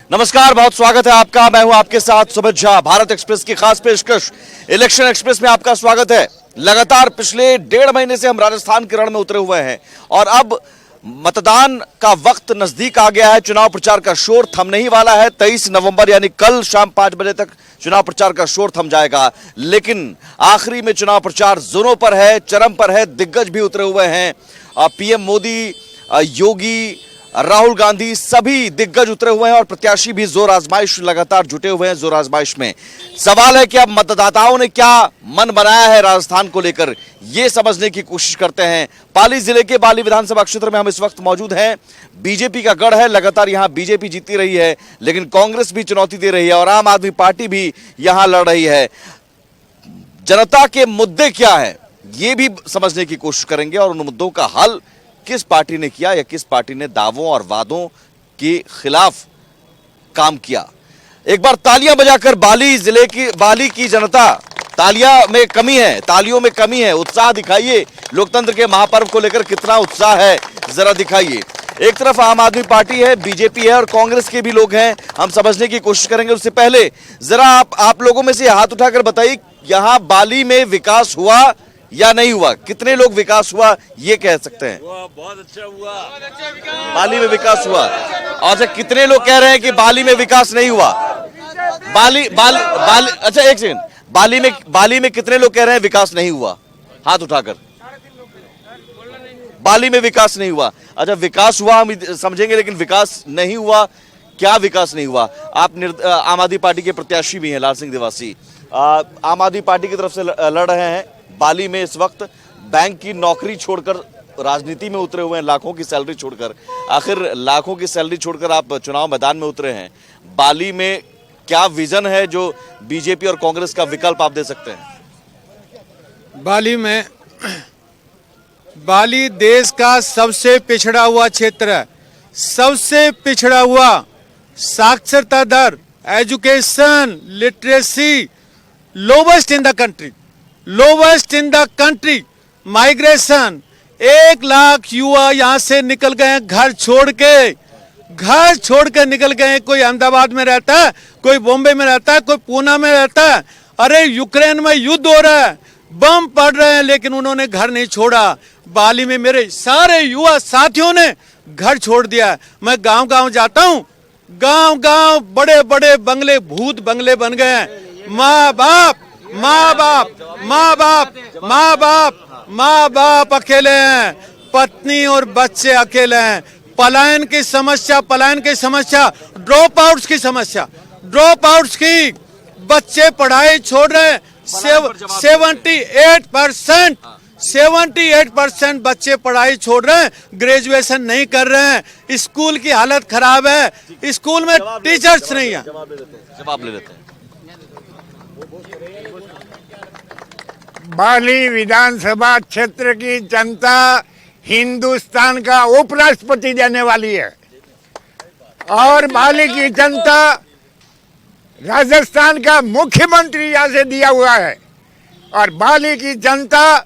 नमस्कार, बहुत स्वागत है आपका। मैं हूं आपके साथ सुमित झा। भारत एक्सप्रेस की खास पेशकश इलेक्शन एक्सप्रेस में आपका स्वागत है। लगातार पिछले 1.5 महीने से हम राजस्थान के रण में उतरे हुए हैं और अब मतदान का वक्त नजदीक आ गया है। चुनाव प्रचार का शोर थमने ही वाला है। 23 नवंबर यानी कल शाम 5 बजे तक चुनाव प्रचार का शोर थम जाएगा, लेकिन आखिरी में चुनाव प्रचार जोरों पर है, चरम पर है। दिग्गज भी उतरे हुए हैं। पीएम मोदी, योगी, राहुल गांधी, सभी दिग्गज उतरे हुए हैं और प्रत्याशी भी जोर आजमाइश लगातार जुटे हुए हैं। जोर आजमाइश में सवाल है कि अब मतदाताओं ने क्या मन बनाया है राजस्थान को लेकर, यह समझने की कोशिश करते हैं। पाली जिले के बाली विधानसभा क्षेत्र में हम इस वक्त मौजूद हैं। बीजेपी का गढ़ है, लगातार यहां बीजेपी जीती रही है, लेकिन कांग्रेस भी चुनौती दे रही है और आम आदमी पार्टी भी यहां लड़ रही है। जनता के मुद्दे क्या है, यह भी समझने की कोशिश करेंगे और उन मुद्दों का हल किस पार्टी ने किया या किस पार्टी ने दावों और वादों के खिलाफ काम किया। एक बार तालियां बजाकर बाली की जनता, तालियों में कमी है, उत्साह दिखाइए। लोकतंत्र के महापर्व को लेकर कितना उत्साह है, जरा दिखाइए। एक तरफ आम आदमी पार्टी है, बीजेपी है और कांग्रेस के भी लोग हैं। हम समझने की कोशिश करेंगे। उससे पहले जरा आप लोगों में से हाथ उठाकर बताइए, यहां बाली में विकास हुआ या नहीं हुआ? कितने लोग विकास हुआ ये कह सकते हैं? बहुत अच्छा हुआ, बाली में विकास हुआ। और कितने लोग कह रहे हैं कि बाली में विकास नहीं हुआ? बाली अच्छा, एक सेकंड। बाली में कितने लोग कह रहे हैं विकास नहीं हुआ? हाथ उठाकर। बाली में विकास नहीं हुआ। अच्छा, विकास हुआ हम समझेंगे, लेकिन विकास नहीं हुआ, क्या विकास नहीं हुआ? आप आम आदमी पार्टी के प्रत्याशी भी हैं, लाल सिंह देवासी, आम आदमी पार्टी की तरफ से लड़ रहे हैं। बाली में इस वक्त बैंक की नौकरी छोड़कर राजनीति में उतरे हुए हैं, लाखों की सैलरी छोड़कर। आखिर लाखों की सैलरी छोड़कर आप चुनाव मैदान में उतरे हैं। बाली में क्या विजन है जो बीजेपी और कांग्रेस का विकल्प आप दे सकते हैं? बाली देश का सबसे पिछड़ा हुआ क्षेत्र है, सबसे पिछड़ा हुआ। साक्षरता दर, education, literacy lowest in the country. Migration, 1 lakh युवा यहाँ से निकल गए हैं, घर छोड़ के निकल गए हैं। कोई अहमदाबाद में रहता है, कोई बॉम्बे में रहता है, कोई पूना में रहता है। अरे यूक्रेन में युद्ध हो रहा है, बम पड़ रहे हैं, लेकिन उन्होंने घर नहीं छोड़ा। बाली में मेरे सारे युवा साथियों ने घर छोड़ दिया। मैं गांव जाता हूँ, गांव बड़े बड़े बंगले, भूत बंगले बन गए हैं। माँ बाप अकेले हैं, पत्नी और बच्चे अकेले हैं। पलायन की समस्या, ड्रॉप आउट्स की बच्चे पढ़ाई छोड़ रहे हैं। 78% बच्चे पढ़ाई छोड़ रहे हैं, ग्रेजुएशन नहीं कर रहे हैं। स्कूल की हालत खराब है, स्कूल में टीचर्स नहीं है। जवाब ले लेते हैं। बाली विधानसभा क्षेत्र की जनता हिंदुस्तान का उपराष्ट्रपति देने वाली है और बाली की जनता राजस्थान का मुख्यमंत्री यहाँ से दिया हुआ है। और बाली की जनता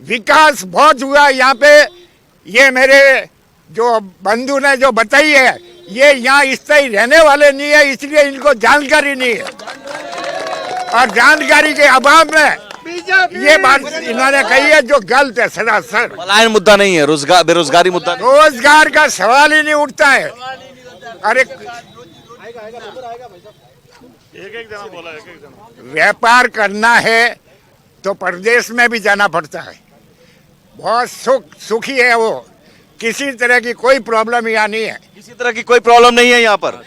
विकास बहुत हुआ यहाँ पे। ये मेरे जो बंधु ने जो बताई है, ये यहाँ स्थायी रहने वाले नहीं है, इसलिए इनको जानकारी नहीं है। और जानकारी के अभाव में ये बात इन्होंने कही है जो गलत है सरासर। पलायन मुद्दा नहीं है, बेरोजगारी मुद्दा नहीं। रोजगार का सवाल ही नहीं उठता है। अरे व्यापार करना है तो प्रदेश में भी जाना पड़ता है। बहुत सुखी है वो, किसी तरह की कोई प्रॉब्लम यहाँ नहीं है। किसी तरह की कोई प्रॉब्लम नहीं है यहाँ पर।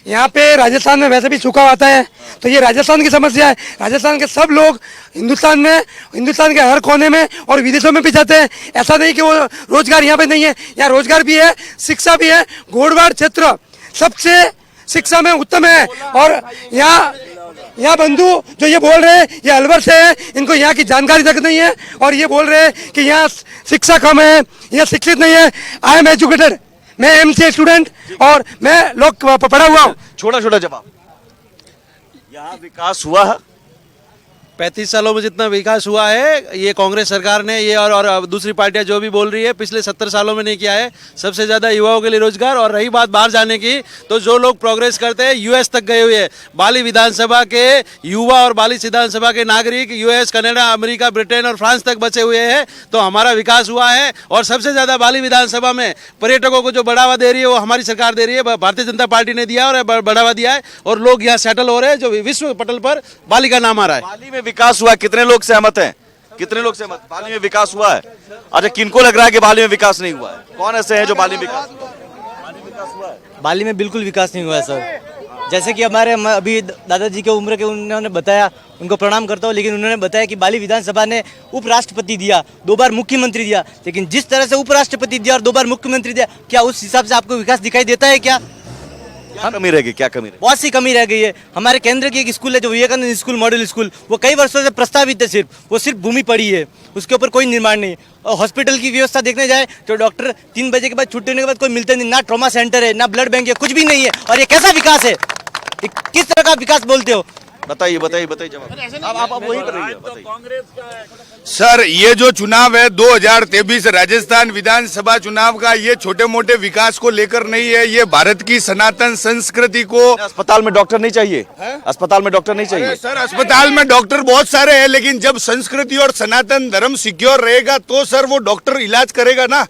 यहाँ पे राजस्थान में वैसे भी सूखा आता है, तो ये राजस्थान की समस्या है। राजस्थान के सब लोग हिंदुस्तान के हर कोने में और विदेशों में भी जाते हैं। ऐसा नहीं कि वो रोजगार यहाँ पे नहीं है, यहाँ रोजगार भी है, शिक्षा भी है। घोड़वाड़ क्षेत्र सबसे शिक्षा में उत्तम है। और यहाँ बंधु जो ये बोल रहे हैं, ये अलवर से है, इनको यहाँ की जानकारी तक नहीं है और ये बोल रहे हैं कि यहाँ शिक्षा कम है, यहाँ शिक्षित नहीं है। आई एम एजुकेटेड, मैं एमसीए स्टूडेंट और मैं लोग पढ़ा हुआ हूँ। छोटा जवाब। यहाँ विकास हुआ है? 35 सालों में जितना विकास हुआ है ये कांग्रेस सरकार ने ये और दूसरी पार्टियां जो भी बोल रही है पिछले 70 सालों में नहीं किया है। सबसे ज़्यादा युवाओं के लिए रोजगार। और रही बात बाहर जाने की, तो जो लोग प्रोग्रेस करते हैं यूएस तक गए हुए हैं। बाली विधानसभा के युवा और बाली विधानसभा के नागरिक यूएस, कनाडा, अमेरिका, ब्रिटेन और फ्रांस तक बचे हुए हैं। तो हमारा विकास हुआ है। और सबसे ज़्यादा बाली विधानसभा में पर्यटकों को जो बढ़ावा दे रही है वो हमारी सरकार दे रही है, भारतीय जनता पार्टी ने दिया और बढ़ावा दिया है। और लोग यहाँ सेटल हो रहे हैं, जो विश्व पटल पर बाली का नाम आ रहा है। बाली में विकास हुआ है, कितने लोग सहमत हैं? कितने लोग सहमत? बाली में विकास हुआ है? अच्छा, किनको लग रहा है कि बाली में विकास नहीं हुआ है? कौन ऐसे हैं जो बाली में विकास हुआ है? बाली में बिल्कुल विकास नहीं हुआ है सर। जैसे कि हमारे अभी दादाजी के उम्र के उन्होंने बताया, उनको प्रणाम करता हूँ, लेकिन उन्होंने बताया कि बाली विधानसभा ने उपराष्ट्रपति दिया, 2 बार मुख्यमंत्री दिया। लेकिन जिस तरह से उपराष्ट्रपति दिया और 2 बार मुख्यमंत्री दिया, क्या उस हिसाब से आपको विकास दिखाई देता है क्या? क्या कमी रह गई? क्या कमी रह गई? बहुत सी कमी रह गई है। हमारे केंद्र की एक स्कूल है जो विवेकानंद स्कूल, मॉडल स्कूल, वो कई वर्षों से प्रस्तावित है, वो सिर्फ भूमि पड़ी है, उसके ऊपर कोई निर्माण नहीं। और हॉस्पिटल की व्यवस्था देखने जाए तो डॉक्टर 3 बजे के बाद छुट्टी होने के बाद कोई मिलते नहीं, ना ट्रॉमा सेंटर है, ना ब्लड बैंक है, कुछ भी नहीं है। और ये कैसा विकास है? किस तरह का विकास बोलते हो? बताइए जवाब। आप वही कर रही है, बताइए। सर, ये जो चुनाव है 2023 राजस्थान विधानसभा चुनाव का, ये छोटे मोटे विकास को लेकर नहीं है, ये भारत की सनातन संस्कृति को। अस्पताल में डॉक्टर नहीं चाहिए? अस्पताल में डॉक्टर नहीं चाहिए? सर, अस्पताल में डॉक्टर बहुत सारे हैं, लेकिन जब संस्कृति और सनातन धर्म सिक्योर रहेगा तो सर वो डॉक्टर इलाज करेगा ना।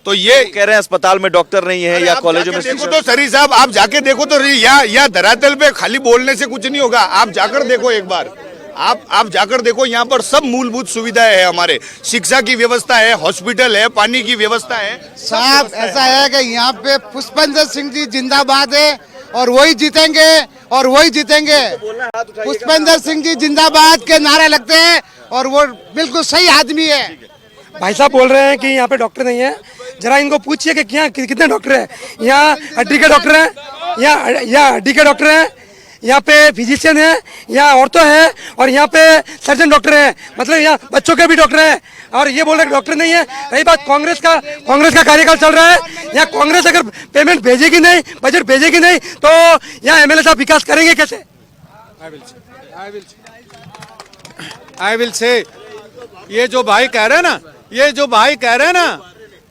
तो ये कह रहे हैं अस्पताल में डॉक्टर नहीं है या कॉलेजों में? देखो तो सरी साहब, आप जाके देखो तो या धरातल पे खाली बोलने से कुछ नहीं होगा। आप जाकर देखो एक बार, आप जाकर देखो, यहाँ पर सब मूलभूत सुविधाएं हैं। हमारे शिक्षा की व्यवस्था है, हॉस्पिटल है, पानी की व्यवस्था है। साहब ऐसा है कि यहाँ पे पुष्पेंद्र सिंह जी जिंदाबाद है और वही जीतेंगे और वही जीतेंगे। पुष्पेंद्र सिंह जी जिंदाबाद के नारे लगते हैं और वो बिल्कुल सही आदमी है। भाई साहब बोल रहे हैं कि यहाँ पे डॉक्टर नहीं है। जरा इनको पूछिए कि क्या कितने डॉक्टर हैं यहाँ? हड्डी के डॉक्टर हैं, यहाँ हड्डी के डॉक्टर हैं, यहाँ पे फिजिशियन है, यहाँ औरतों है और यहाँ पे सर्जन डॉक्टर है, मतलब यहाँ बच्चों के भी डॉक्टर हैं। और ये बोल रहे डॉक्टर नहीं है। रही बात कांग्रेस का कार्यकाल चल रहा है, यहाँ कांग्रेस अगर पेमेंट भेजेगी नहीं, बजट भेजेगी नहीं, तो यहाँ एमएलए साहब विकास करेंगे कैसे? आई विल से ये जो भाई कह रहे हैं ना,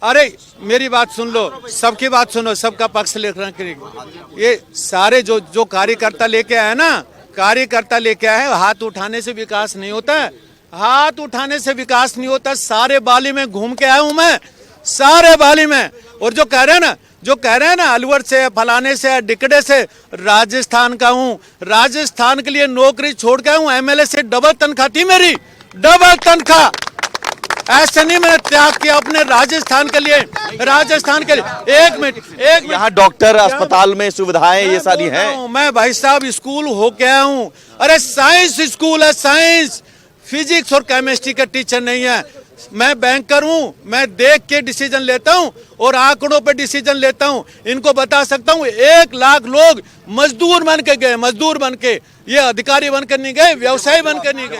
अरे मेरी बात सुन लो, सबकी बात सुनो, सबका पक्ष लेकर करेंगे। ये सारे जो कार्यकर्ता लेके आए ना, कार्यकर्ता लेके आए, हाथ उठाने से विकास नहीं होता है, हाथ उठाने से विकास नहीं होता। सारे बाली में घूम के आया हूं मैं, सारे बाली में। और जो कह रहे हैं ना अलवर से, फलाने से, डिकड़े से, राजस्थान का हूँ, राजस्थान के लिए नौकरी छोड़ के आया हूँ। एमएलए से डबल तनख्वाह थी मेरी, डबल तनख्वाह। ऐसे नहीं मैंने त्याग किया अपने राजस्थान के लिए, एक मिनट यहाँ डॉक्टर, अस्पताल में सुविधाएं ये सारी हैं। मैं भाई साहब स्कूल होके आया हूँ। अरे साइंस स्कूल है, साइंस, फिजिक्स और केमिस्ट्री का टीचर नहीं है। मैं बैंकर हूँ, मैं देख के डिसीजन लेता हूँ और आंकड़ों पे डिसीजन लेता हूँ। इनको बता सकता हूँ 1 लाख लोग मजदूर बन के गए, मजदूर बन के, ये अधिकारी बनकर नहीं गए, व्यवसायी बनकर नहीं गए।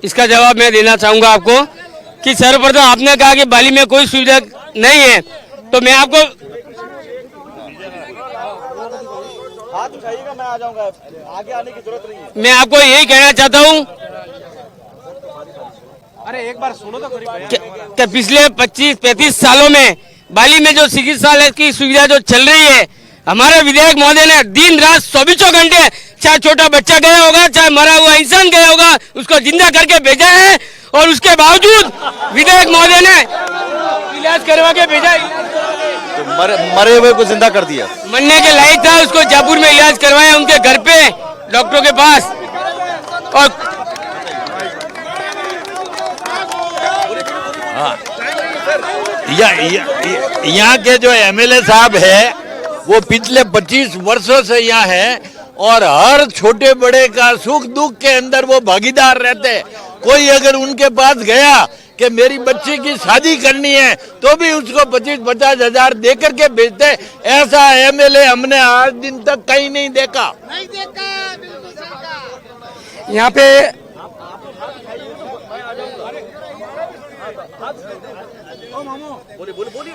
इसका जवाब मैं देना चाहूंगा आपको कि सर्वप्रथम आपने कहा कि बाली में कोई सुविधा नहीं है, तो मैं आपको हाथ उठाइएगा, मैं आ जाऊंगा, आगे आने की जरूरत नहीं है। मैं आपको यही कहना चाहता हूं, अरे एक बार सुनो तो कि पिछले 25-35 सालों में बाली में जो चिकित्सालय की सुविधा जो चल रही है, हमारे विधायक महोदय ने दिन रात 24 घंटे, चाहे छोटा बच्चा गया होगा, चाहे मरा हुआ इंसान गया होगा, उसको जिंदा करके भेजा है। और उसके बावजूद विधायक महोदय ने इलाज करवा के भेजा, तो मरे हुए को जिंदा कर दिया। मरने के लायक था, उसको जयपुर में इलाज करवाया उनके घर पे, डॉक्टरों के पास। और यहाँ के जो एमएलए साहब है वो पिछले 25 वर्षों से यहाँ है और हर छोटे बड़े का सुख दुख के अंदर वो भागीदार रहते। कोई अगर उनके पास गया कि मेरी बच्ची की शादी करनी है तो भी उसको 25-50 हजार दे करके भेजते। ऐसा एमएलए हमने आज दिन तक कहीं नहीं देखा। यहाँ पे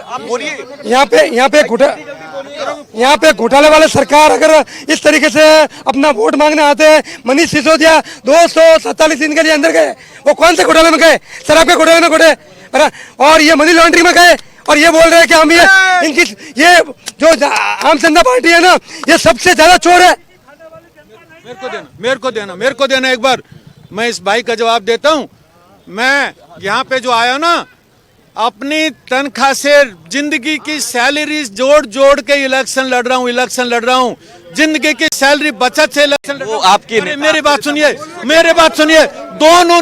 आप बोलिए। यहाँ पे घोटाले वाले सरकार अगर इस तरीके से अपना वोट मांगने आते हैं, मनीष सिसोदिया 247 दिन के लिए अंदर गए, वो कौन से घोटाले में गए? शराब के घोटाले में गए और ये मनी लॉन्ड्रिंग में गए, और ये बोल रहे हैं कि हम ये जो आम जनता पार्टी है ना, ये सबसे ज्यादा चोर है। मेरे को देना एक बार, मैं इस भाई का जवाब देता हूँ। मैं यहाँ पे जो आया ना, अपनी तनख्वाह से जिंदगी की सैलरी जोड़ जोड़ के इलेक्शन लड़ रहा हूँ, जिंदगी की सैलरी बचत से इलेक्शन लड़ रहा हूँ। आपकी मेरी बात सुनिए, दोनों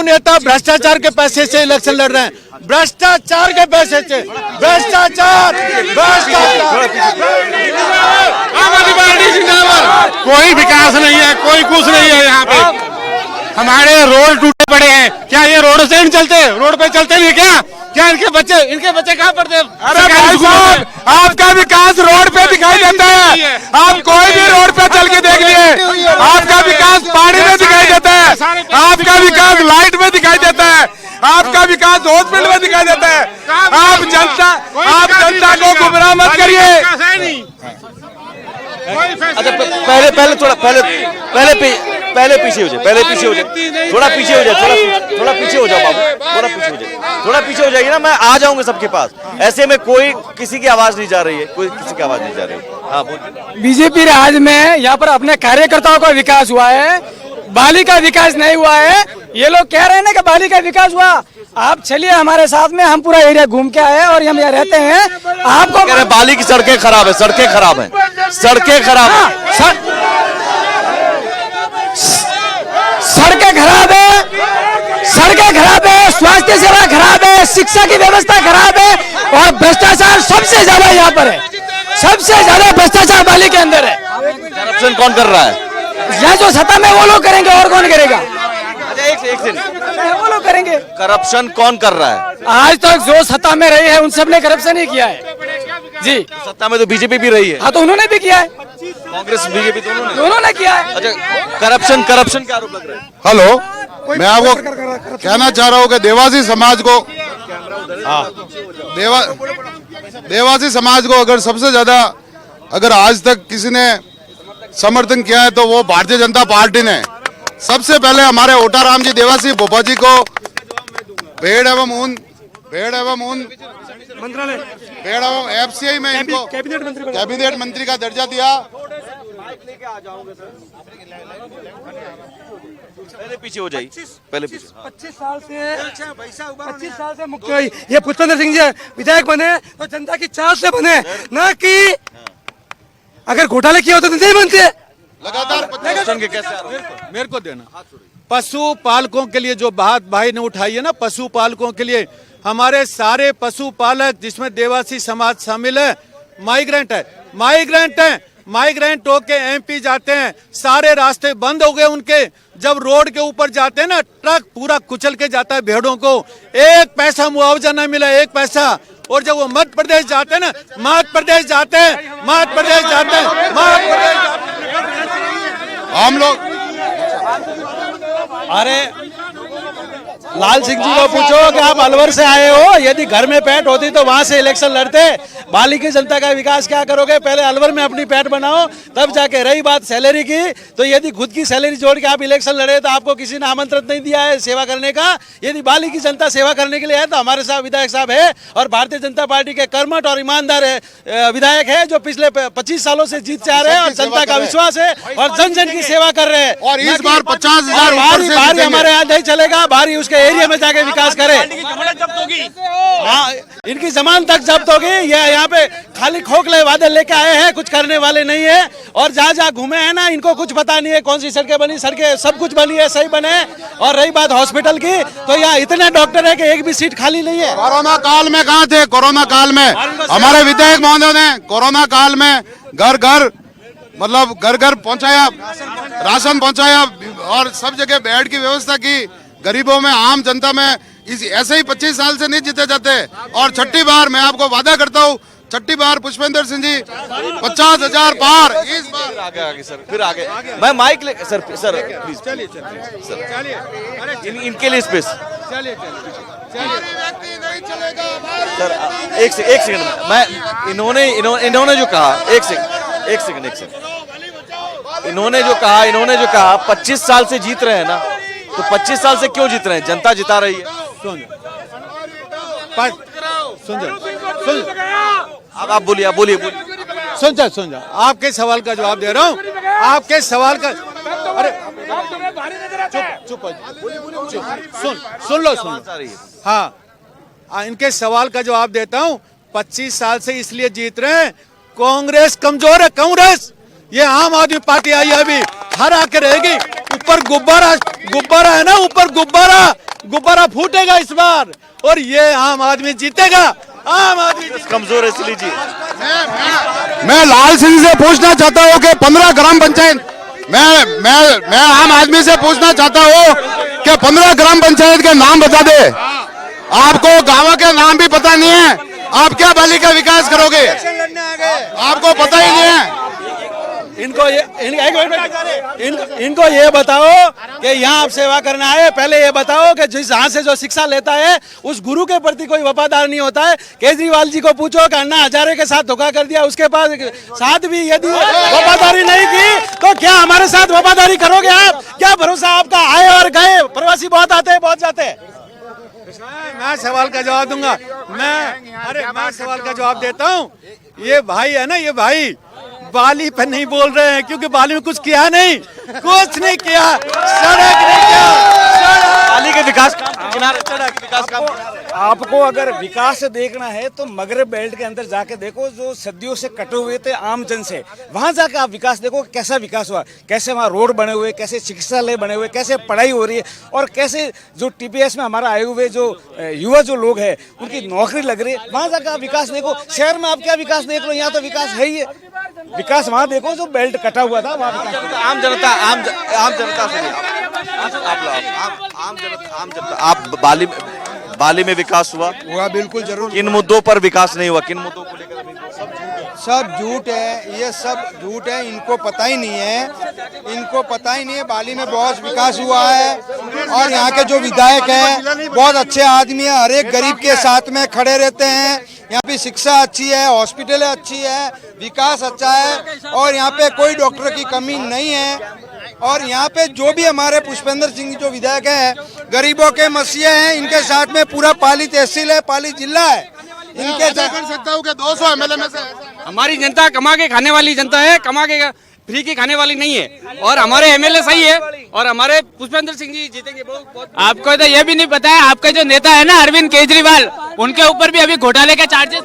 नेता भ्रष्टाचार के पैसे से इलेक्शन लड़ रहे हैं, भ्रष्टाचार के पैसे से, भ्रष्टाचार। कोई विकास नहीं है, कोई कुछ नहीं है यहाँ पे। हमारे रोड टूटे पड़े हैं, क्या ये रोड से नहीं चलते? रोड पे चलते नहीं क्या इनके बच्चे कहाँ पढ़ते? अरे भाई साहब, आपका विकास रोड पे दिखाई देता है। आप कोई भी रोड पे चल के देख लिए, आपका विकास पानी में दिखाई देता है, आपका विकास लाइट में दिखाई देता है, आपका विकास हॉस्पिटल में दिखाई देता है। आप जनता को गुमराह मत करिए। अच्छा, पहले पीछे हो जाए, थोड़ा पीछे हो जाए, थोड़ा पीछे हो जाओ बाबू, थोड़ा पीछे हो जाइए ना, मैं आ जाऊंगा सबके पास। ऐसे में कोई किसी की आवाज नहीं जा रही है, हाँ बोलिए। बीजेपी राज में यहाँ पर अपने कार्यकर्ताओं का विकास हुआ है, बाली का विकास नहीं हुआ है। ये लोग कह रहे हैं ना कि बाली का विकास हुआ। आप चलिए हमारे साथ में, हम पूरा एरिया घूम के आए और हम यहाँ रहते हैं। आपको कह रहे बाली की सड़कें खराब है, सड़कें खराब है। सड़कें खराब है, स्वास्थ्य सेवा खराब है, शिक्षा की व्यवस्था खराब है, और भ्रष्टाचार सबसे ज्यादा यहाँ पर है। सबसे ज्यादा भ्रष्टाचार बाली के अंदर है। करप्शन कौन कर रहा है? यहाँ जो सत्ता में वो लोग करेंगे, और कौन करेगा? एक दिन वो लोग करेंगे। करप्शन कौन कर रहा है? आज तक जो सत्ता में रहे हैं उन सब ने करप्शन ही किया है जी। सत्ता में तो बीजेपी भी रही है। हाँ, तो उन्होंने भी किया है, कांग्रेस बीजेपी दोनों ने किया है। अच्छा, करप्शन का आरोप लग रहा है। हेलो, मैं आपको कहना चाह रहा हूँ कि देवासी समाज को अगर सबसे ज्यादा अगर आज तक किसी ने समर्थन किया है तो वो भारतीय जनता पार्टी ने। सबसे पहले हमारे ओटाराम जी देवासी भोपा जी को भेड़ एवं ऊन FCI में इनको कैबिनेट मंत्री का दर्जा दिया। पहले पीछे हो जाइए, पहले पीछे। 25 साल से मुख्य ये पुष्पेंद्र सिंह जी विधायक बने तो जनता की चाह से बने, ना कि अगर घोटाले किए होते तो नहीं बनते। लगातार मेरे को देना। पशु पालकों के लिए जो बात भाई ने उठाई है ना, पशु पालकों के लिए, हमारे सारे पशु पालक जिसमें देवासी समाज शामिल है, माइग्रेंट होके MP जाते हैं, सारे रास्ते बंद हो गए उनके। जब रोड के ऊपर जाते हैं ना, ट्रक पूरा कुचल के जाता है भेड़ों को, एक पैसा मुआवजा न मिला, एक पैसा। और जब वो मध्य प्रदेश जाते हैं ना, हम लोग अरे लाल सिंह जी को पूछो कि आप अलवर से आए हो, यदि घर में पैठ होती तो वहां से इलेक्शन लड़ते। बाली की जनता का विकास क्या करोगे? पहले अलवर में अपनी पैठ बनाओ, तब जाके। रही बात सैलरी की, तो यदि खुद की सैलरी जोड़ के आप इलेक्शन लड़े तो आपको किसी ने आमंत्रण नहीं दिया है सेवा करने का। यदि बाली की जनता सेवा करने के लिए है तो हमारे साथ विधायक साहब है, और भारतीय जनता पार्टी के कर्मठ और ईमानदार विधायक है, जो पिछले 25 सालों से जीत आ रहे हैं, और जनता का विश्वास है, और जन जन की सेवा कर रहे हैं। और इस बार 50,000 भारी हमारे यहाँ नहीं चलेगा, भारी उसके एरिया में जाके विकास करे। हाँ, इनकी जमानत तक जब्त होगी। ये यहाँ पे खाली खोखले वादे लेके आए हैं, कुछ करने वाले नहीं है। और जहाँ घूमे हैं ना, इनको कुछ पता नहीं है कौन सी सड़कें बनी, सड़कें सब कुछ बनी है, सही बने। और रही बात हॉस्पिटल की, तो यहाँ इतने डॉक्टर है कि एक भी सीट खाली नहीं है। कोरोना काल में कहाँ थे? कोरोना काल में हमारे विधायक महोदय ने कोरोना काल में घर घर पहुंचाया, राशन पहुंचाया, और सब जगह बेड की व्यवस्था की। गरीबों में, आम जनता में ऐसे ही 25 साल से नहीं जीते जाते। और छठी बार मैं आपको वादा करता हूँ, छठी बार पुष्पेंद्र सिंह जी 50,000 पार इस बार। फिर आगे सर, फिर आगे मैं माइक ले सर प्लीज चलिए चलिए इनके लिए स्पेस नहीं चलेगा। सर एक सेकंड मैं इन्होंने जो कहा एक सेकंड इन्होंने जो कहा 25 साल से जीत रहे हैं ना, तो 25 साल से क्यों जीत रहे हैं? जनता जिता रही है। सुन अब आप बोलिए सुन जा आपके सवाल का जवाब दे रहा हूँ। आपके सवाल का अरे चुप सुन लो हाँ इनके सवाल का जवाब देता हूँ। 25 साल से इसलिए जीत रहे हैं, कांग्रेस कमजोर है। कांग्रेस ये आम आदमी पार्टी आई है, अभी हर आके रहेगी। ऊपर गुब्बारा है ना, ऊपर गुब्बारा फूटेगा इस बार और ये आम आदमी जीतेगा। आम आदमी कमजोर है इसलिए जी। मैं लाल सिंह से पूछना चाहता हूँ कि 15 ग्राम पंचायत मैं आम आदमी से पूछना चाहता हूँ कि 15 ग्राम पंचायत के नाम बता दे। आपको गाँव के नाम भी पता नहीं है, आप क्या बाली का विकास करोगे? आपको पता ही नहीं है। इनको ये बताओ कि यहाँ आप सेवा करना है। पहले ये बताओ कि जिस यहाँ से जो शिक्षा लेता है उस गुरु के प्रति कोई वफादार नहीं होता है। केजरीवाल जी को पूछो कि अन्ना हजारे के साथ धोखा कर दिया, उसके पास साथ भी यदि वफादारी नहीं की तो क्या हमारे साथ वफादारी करोगे आप? क्या भरोसा आपका? आए और गए, प्रवासी बहुत आते हैं बहुत जाते हैं। मैं सवाल का जवाब दूंगा। मैं सवाल का जवाब देता हूँ। ये भाई है ना, ये भाई बाली पे नहीं बोल रहे हैं क्योंकि बाली में कुछ किया नहीं, कुछ नहीं किया, सड़क नहीं किया, बाली के विकास काम आपको अगर विकास देखना है तो मगरब बेल्ट के अंदर जाके देखो, जो सदियों से कटे हुए थे आम जन से, वहां जाके आप विकास देखो कैसा विकास हुआ, कैसे वहाँ रोड बने हुए, कैसे चिकित्सालय बने हुए, कैसे पढ़ाई हो रही है और कैसे जो टीपीएस में हमारा आए हुए जो युवा जो लोग हैं उनकी नौकरी लग रही है। वहां जाकर आप विकास देखो। शहर में आप क्या विकास देख लो, यहाँ तो विकास है ही है। विकास वहाँ देखो जो बेल्ट कटा हुआ था वहाँ विकास। आम जनता आप बाली में विकास हुआ बिल्कुल जरूर। किन मुद्दों पर विकास नहीं हुआ? किन मुद्दों को लेकर? सब झूठ है, ये सब झूठ है। इनको पता ही नहीं है बाली में बहुत विकास हुआ है और यहाँ के जो विधायक हैं बहुत अच्छे आदमी है, हर एक गरीब के साथ में खड़े रहते हैं। यहाँ पे शिक्षा अच्छी है, हॉस्पिटल अच्छी है, विकास अच्छा है और यहाँ पे कोई डॉक्टर की कमी नहीं है। और यहाँ पे जो भी हमारे पुष्पेंद्र सिंह जो विधायक हैं गरीबों के मसीहे हैं, इनके साथ में पूरा पाली तहसील है, पाली जिला है। इनके कर सकता हूँ कि 200 एमएलए में से हमारी जनता कमा के खाने वाली जनता है, कमा के फ्री की खाने वाली नहीं है और हमारे एमएलए सही है और हमारे पुष्पेंद्र सिंह जी जीतेंगे। बहुत आपको तो ये भी नहीं पता है, आपका जो नेता है ना अरविंद केजरीवाल, उनके ऊपर भी अभी घोटाले के चार्जेस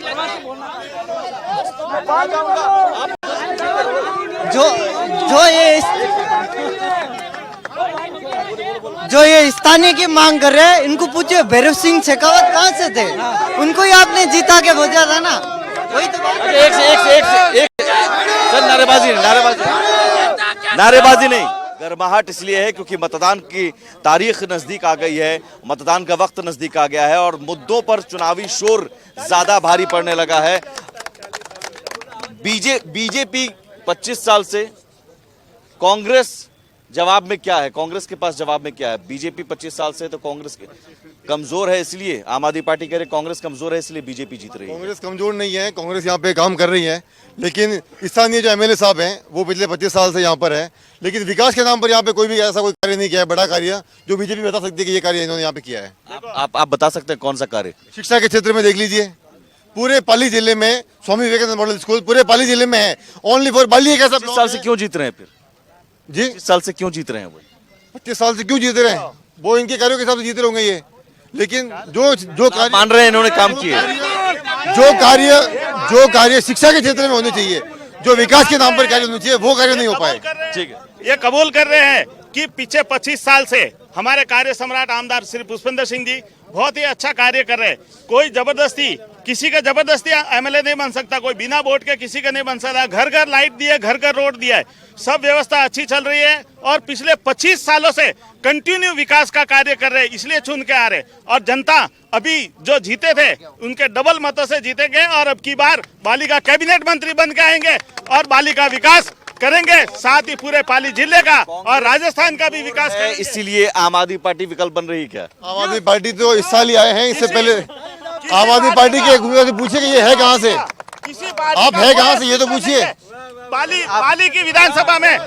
जो ये स्थानीय की मांग कर रहे हैं, इनको पूछो भैरव सिंह शेखावत कहाँ से थे? उनको ही आपने जीता के भेजा था ना, वही तो एक सर नारेबाजी नहीं, गर्माहट इसलिए है क्योंकि मतदान की तारीख नजदीक आ गई है, मतदान का वक्त नजदीक आ गया है और मुद्दों पर चुनावी शोर ज्यादा भारी पड़ने लगा है। बीजेपी 25 साल से, कांग्रेस जवाब में क्या है? कांग्रेस के पास जवाब में क्या है? बीजेपी 25 साल से तो कांग्रेस कमजोर है, इसलिए आम आदमी पार्टी कह रहे कांग्रेस कमजोर है इसलिए बीजेपी जीत रही है। कांग्रेस कमजोर नहीं है, कांग्रेस यहाँ पे काम कर रही है, लेकिन स्थानीय जो एमएलए साहब हैं वो पिछले 25 साल से यहाँ पर है, लेकिन विकास के नाम पर यहाँ पे कोई भी ऐसा कोई कार्य नहीं किया है, बड़ा कार्य जो बीजेपी बता सकती है कि ये कार्य इन्होंने यहाँ पे किया है। आप बता सकते हैं कौन सा कार्य? शिक्षा के क्षेत्र में देख लीजिए, पूरे पाली जिले में स्वामी विवेकानंद मॉडल स्कूल पूरे पाली जिले में है, ओनली फॉर पाली। एक ऐसा साल से क्यों जीत रहे हैं फिर? जी 25 साल से क्यों जीत रहे हैं? वो 25 साल से क्यों जीत रहे हैं? वो इनके कार्यों के हिसाब से जीते होंगे ये, लेकिन जो कार्य मान रहे हैं इन्होंने काम किए, जो कार्य शिक्षा के क्षेत्र में होने चाहिए, जो विकास के नाम पर कार्य होने चाहिए, वो कार्य नहीं हो पाए। ठीक है, ये कबूल कर रहे हैं कि पीछे 25 साल से हमारे कार्य सम्राट आमदार श्री पुष्पेंद्र सिंह जी बहुत ही अच्छा कार्य कर रहे हैं। कोई जबरदस्ती, किसी का जबरदस्ती एमएलए नहीं बन सकता, कोई बिना वोट के किसी का नहीं बन सकता। घर घर लाइट दिए, घर घर रोड दिया है, सब व्यवस्था अच्छी चल रही है और पिछले 25 सालों से कंटिन्यू विकास का कार्य कर रहे हैं, इसलिए चुन के आ रहे। और जनता अभी जो जीते थे उनके डबल मतों से जीतेंगे और अब की बार बाली का कैबिनेट मंत्री बन के आएंगे और बाली का विकास करेंगे, साथ ही पूरे पाली जिले का और राजस्थान का भी विकास करेंगे। इसीलिए आम आदमी पार्टी विकल्प बन रही है क्या? आम आदमी पार्टी तो इस साल ही आए हैं, इससे पहले आम आदमी पार्टी के गुरुआ से पूछिए कि ये है कहाँ से, आप है कहाँ से, ये तो पूछिए। बाली की विधानसभा में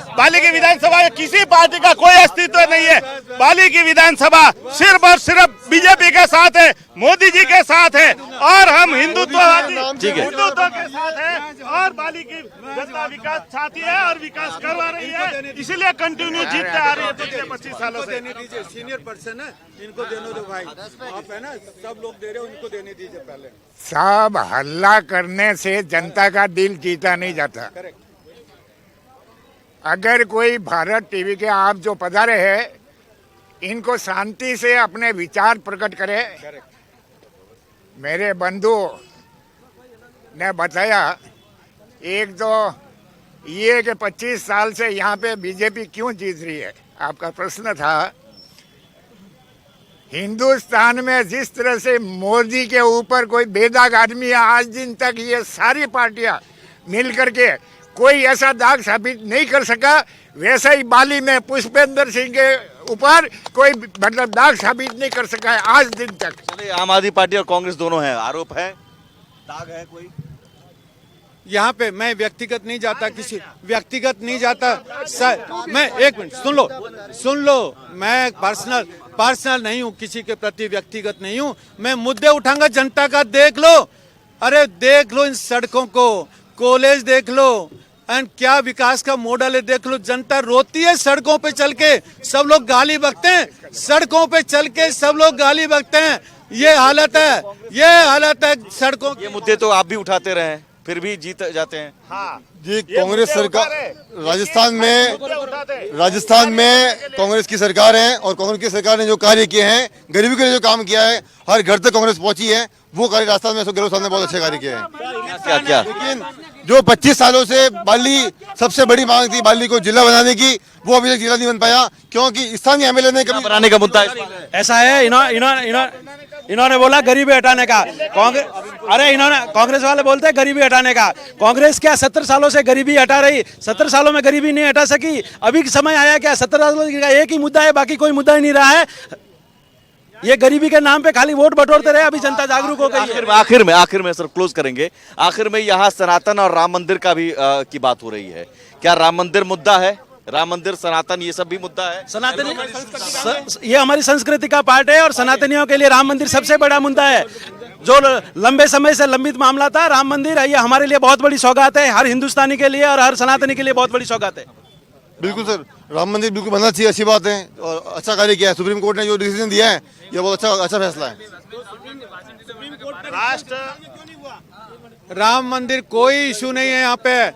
किसी पार्टी का कोई अस्तित्व नहीं है। बाली की विधानसभा सिर्फ और सिर्फ बीजेपी के साथ है, मोदी जी के साथ है और हम हिंदुत्ववादी हिंदुत्व के साथ है और बाली की जनता विकास चाहती है और विकास करवा रही है, इसीलिए कंटिन्यू जीतते आ रही है पिछले 25 सालों से। सीनियर पर्सन है, इनको देने दो भाई, आप है ना, सब लोग दे रहे हो, इनको देने दीजिए पहले। सब हल्ला करने से जनता का दिल जीता नहीं जाता। अगर कोई भारत टीवी के आप जो पधारे हैं, इनको शांति से अपने विचार प्रकट करे। मेरे बंधु ने बताया, एक तो ये कि 25 साल से यहाँ पे बीजेपी क्यों जीत रही है, आपका प्रश्न था। हिंदुस्तान में जिस तरह से मोदी के ऊपर कोई बेदाग आदमी है, आज दिन तक ये सारी पार्टियां मिल करके कोई ऐसा दाग साबित नहीं कर सका, वैसा ही बाली में पुष्पेंद्र सिंह के ऊपर कोई मतलब दाग साबित नहीं कर सका है आज दिन तक। आम आदमी पार्टी और कांग्रेस दोनों है, आरोप है, दाग है कोई? यहाँ पे मैं व्यक्तिगत नहीं जाता, किसी व्यक्तिगत नहीं जाता सर। मैं एक मिनट सुन लो, मैं पर्सनल नहीं हूँ, किसी के प्रति व्यक्तिगत नहीं हूँ। मैं मुद्दे उठाऊंगा जनता का, देख लो, अरे देख लो इन सड़कों को, कॉलेज देख लो, एंड क्या विकास का मॉडल है देख लो। जनता रोती है सड़कों पे चल के, सब लोग गाली बकते हैं, सड़कों पे चल के सब लोग गाली बकते हैं। ये हालत है सड़कों की। ये मुद्दे तो आप भी उठाते रहे, फिर भी जीत जाते हैं। हाँ जी, कांग्रेस सरकार राजस्थान में कांग्रेस की सरकार है और कांग्रेस की सरकार ने जो कार्य किए हैं, गरीबी के लिए जो काम किया है, हर घर तक कांग्रेस पहुंची है, वो कार्य राजस्थान में गहलोत साहब ने बहुत अच्छे कार्य किए हैं। क्या लेकिन जो 25 सालों से बाली सबसे बड़ी मांग थी बाली को जिला बनाने की, वो अभी तक जिला नहीं बन पाया, क्योंकि स्थानीय एमएलए ने कभी बनाने का मुद्दा ऐसा है। इन्होंने बोला गरीबी हटाने का, कांग्रेस वाले बोलते हैं गरीबी हटाने का। कांग्रेस क्या 70 सालों से गरीबी हटा रही? 70 सालों में गरीबी नहीं हटा सकी। अभी समय आया क्या? 70 सालों का एक ही मुद्दा है, बाकी कोई मुद्दा ही नहीं रहा है। ये गरीबी के नाम पे खाली वोट बटोरते रहे, अभी जनता जागरूक हो गई है। आखिर में सर क्लोज करेंगे, आखिर में यहाँ सनातन और राम मंदिर का भी की बात हो रही है। क्या राम मंदिर मुद्दा है? राम मंदिर, सनातन, ये सब भी मुद्दा है। सनातनी ये हमारी संस्कृति का पार्ट है और सनातनियों के लिए राम मंदिर सबसे बड़ा मुद्दा है। जो लंबे समय से लंबित मामला था, राम मंदिर, ये हमारे लिए बहुत बड़ी सौगात है, हर हिंदुस्तानी के लिए और हर सनातनी के लिए बहुत बड़ी सौगात है। बिल्कुल सर, राम मंदिर बिल्कुल बनना चाहिए, अच्छी बात है और अच्छा कार्य किया है। सुप्रीम कोर्ट ने जो डिसीजन दिया है, ये बहुत अच्छा फैसला है। राम मंदिर कोई इशू नहीं है यहाँ पे,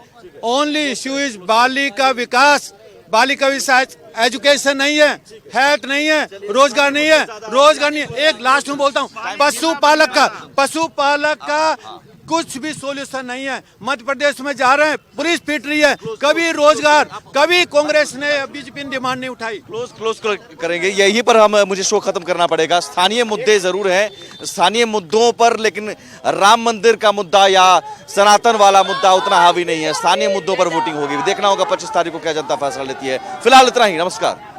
ओनली इशू इज बाली का विकास। बाली का विकास एजुकेशन नहीं है, हेल्थ नहीं है, रोजगार नहीं है। एक लास्ट में बोलता हूँ, पशुपालक का कुछ भी सॉल्यूशन नहीं है। मध्य प्रदेश में जा रहे हैं, पुलिस पीट रही है, कभी रोजगार, कभी कांग्रेस ने बीजेपी ने डिमांड नहीं उठाई। क्लोज करेंगे, यहीं पर मुझे शो खत्म करना पड़ेगा। स्थानीय मुद्दे जरूर हैं, स्थानीय मुद्दों पर, लेकिन राम मंदिर का मुद्दा या सनातन वाला मुद्दा उतना हावी नहीं है। स्थानीय मुद्दों पर वोटिंग होगी, देखना होगा 25 तारीख को क्या जनता फैसला लेती है। फिलहाल इतना ही, नमस्कार।